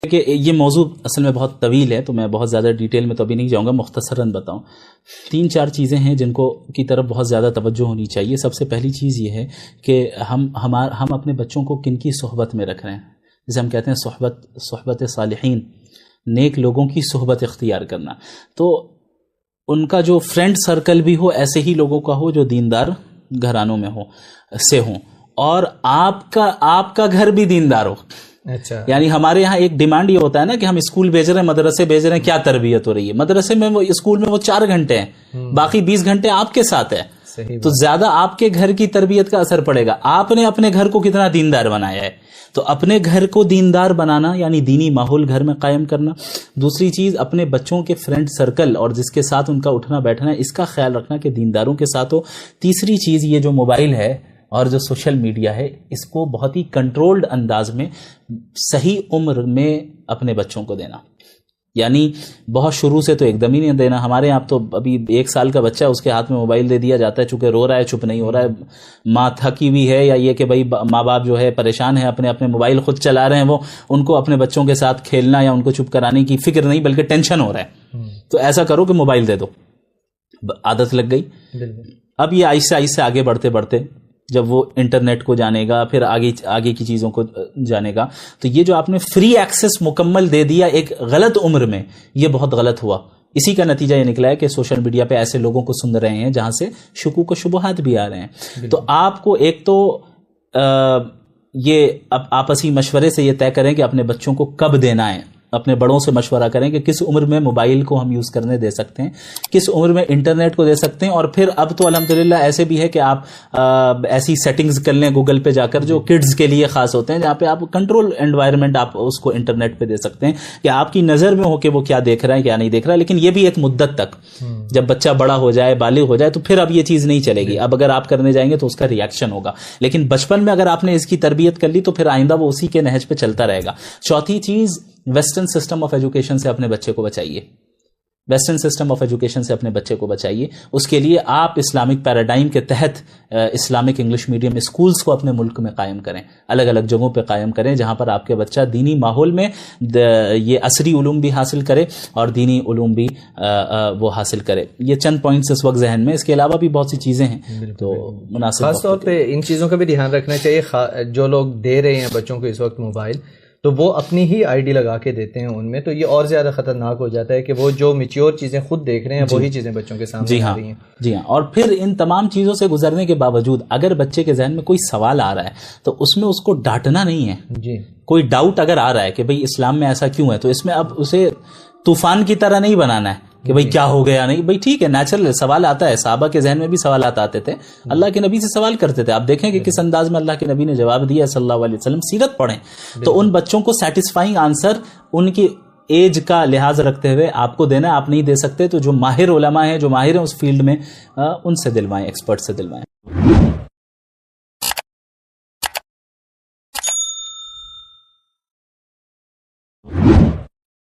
کہ یہ موضوع اصل میں بہت طویل ہے، تو میں بہت زیادہ ڈیٹیل میں تو ابھی نہیں جاؤں گا، مختصراً بتاؤں. 3-4 چیزیں ہیں جن کو کی طرف بہت زیادہ توجہ ہونی چاہیے. سب سے پہلی چیز یہ ہے کہ ہم اپنے بچوں کو کن کی صحبت میں رکھ رہے ہیں. جسے ہم کہتے ہیں صحبت صالحین، نیک لوگوں کی صحبت اختیار کرنا. تو ان کا جو فرینڈ سرکل بھی ہو ایسے ہی لوگوں کا ہو جو دیندار گھرانوں میں ہوں، اور آپ کا گھر بھی دیندار ہو. اچھا، یعنی ہمارے یہاں ایک ڈیمانڈ یہ ہوتا ہے نا کہ ہم اسکول بھیج رہے ہیں، مدرسے بھیج رہے ہیں، کیا تربیت ہو رہی ہے؟ مدرسے میں اسکول میں وہ 4 گھنٹے ہیں، باقی 20 گھنٹے آپ کے ساتھ ہے. تو زیادہ آپ کے گھر کی تربیت کا اثر پڑے گا. آپ نے اپنے گھر کو کتنا دیندار بنایا ہے. تو اپنے گھر کو دیندار بنانا یعنی دینی ماحول گھر میں قائم کرنا. دوسری چیز اپنے بچوں کے فرینڈ سرکل اور جس کے ساتھ ان کا اٹھنا بیٹھنا ہے اس کا خیال رکھنا کہ دینداروں کے ساتھ ہو. تیسری چیز یہ جو موبائل ہے اور جو سوشل میڈیا ہے اس کو بہت ہی کنٹرولڈ انداز میں صحیح عمر میں اپنے بچوں کو دینا. یعنی بہت شروع سے تو ایک دم ہی نہیں دینا. ہمارے یہاں تو ابھی 1 سال کا بچہ ہے، اس کے ہاتھ میں موبائل دے دیا جاتا ہے، چونکہ رو رہا ہے، چپ نہیں ہو رہا ہے، ماں تھکی ہوئی ہے، یا یہ کہ بھائی ماں باپ جو ہے پریشان ہے، اپنے موبائل خود چلا رہے ہیں، وہ ان کو اپنے بچوں کے ساتھ کھیلنا یا ان کو چپ کرانے کی فکر نہیں بلکہ ٹینشن ہو رہا ہے. تو ایسا کرو کہ موبائل دے دو. عادت لگ گئی. اب یہ آہستہ آہستہ آگے بڑھتے بڑھتے جب وہ انٹرنیٹ کو جانے گا، پھر آگے کی چیزوں کو جانے گا، تو یہ جو آپ نے فری ایکسس مکمل دے دیا ایک غلط عمر میں، یہ بہت غلط ہوا. اسی کا نتیجہ یہ نکلا ہے کہ سوشل میڈیا پہ ایسے لوگوں کو سن رہے ہیں جہاں سے شکوک و شبہات بھی آ رہے ہیں. تو آپ کو ایک تو یہ آپسی مشورے سے یہ طے کریں کہ اپنے بچوں کو کب دینا ہے. اپنے بڑوں سے مشورہ کریں کہ کس عمر میں موبائل کو ہم یوز کرنے دے سکتے ہیں، کس عمر میں انٹرنیٹ کو دے سکتے ہیں. اور پھر اب تو الحمدللہ ایسے بھی ہے کہ آپ ایسی سیٹنگز کر لیں گوگل پہ جا کر جو کڈز کے لیے خاص ہوتے ہیں، جہاں پہ آپ کنٹرول انوائرمنٹ آپ اس کو انٹرنیٹ پہ دے سکتے ہیں کہ آپ کی نظر میں ہو کہ وہ کیا دیکھ رہا ہے کیا نہیں دیکھ رہا ہے. لیکن یہ بھی ایک مدت تک، جب بچہ بڑا ہو جائے، بالغ ہو جائے، تو پھر اب یہ چیز نہیں چلے گی. اب اگر آپ کرنے جائیں گے تو اس کا ریئیکشن ہوگا. لیکن بچپن میں اگر آپ نے اس کی تربیت کر لی تو پھر آئندہ وہ اسی کے نہج پہ چلتا رہے گا. چوتھی چیز، ویسٹرن سسٹم آف ایجوکیشن سے اپنے بچے کو بچائیے. ویسٹرن سسٹم آف ایجوکیشن سے اپنے بچے کو بچائیے. اس کے لیے آپ اسلامک پیراڈائم کے تحت اسلامک انگلش میڈیم اسکولز کو اپنے ملک میں قائم کریں، الگ الگ جگہوں پہ قائم کریں جہاں پر آپ کے بچہ دینی ماحول میں یہ عصری علوم بھی حاصل کرے اور دینی علوم بھی وہ حاصل کرے. یہ چند پوائنٹس اس وقت ذہن میں، اس کے علاوہ بھی بہت سی چیزیں ہیں. تو مناسب خاص طور پہ ان چیزوں کا بھی دھیان رکھنا چاہیے. جو لوگ دے رہے ہیں بچوں کو اس وقت موبائل، تو وہ اپنی ہی آئی ڈی لگا کے دیتے ہیں ان میں، تو یہ اور زیادہ خطرناک ہو جاتا ہے کہ وہ جو میچیور چیزیں خود دیکھ رہے ہیں وہی چیزیں بچوں کے سامنے آ رہی ہیں. جی ہاں. اور پھر ان تمام چیزوں سے گزرنے کے باوجود اگر بچے کے ذہن میں کوئی سوال آ رہا ہے تو اس میں اس کو ڈانٹنا نہیں ہے. جی، کوئی ڈاؤٹ اگر آ رہا ہے کہ بھئی اسلام میں ایسا کیوں ہے، تو اس میں اب اسے طوفان کی طرح نہیں بنانا ہے کہ بھئی کیا ہو گیا. نہیں بھئی ٹھیک ہے، نیچرل سوال آتا ہے. صحابہ کے ذہن میں بھی سوالات آتے تھے، اللہ کے نبی سے سوال کرتے تھے. آپ دیکھیں کہ کس انداز میں اللہ کے نبی نے جواب دیا صلی اللہ علیہ وسلم. سیرت پڑھیں تو ان بچوں کو سیٹسفائنگ آنسر ان کی ایج کا لحاظ رکھتے ہوئے آپ کو دینا ہے. آپ نہیں دے سکتے تو جو ماہر علماء ہیں، جو ماہر ہیں اس فیلڈ میں، ان سے دلوائیں، ایکسپرٹ سے دلوائیں.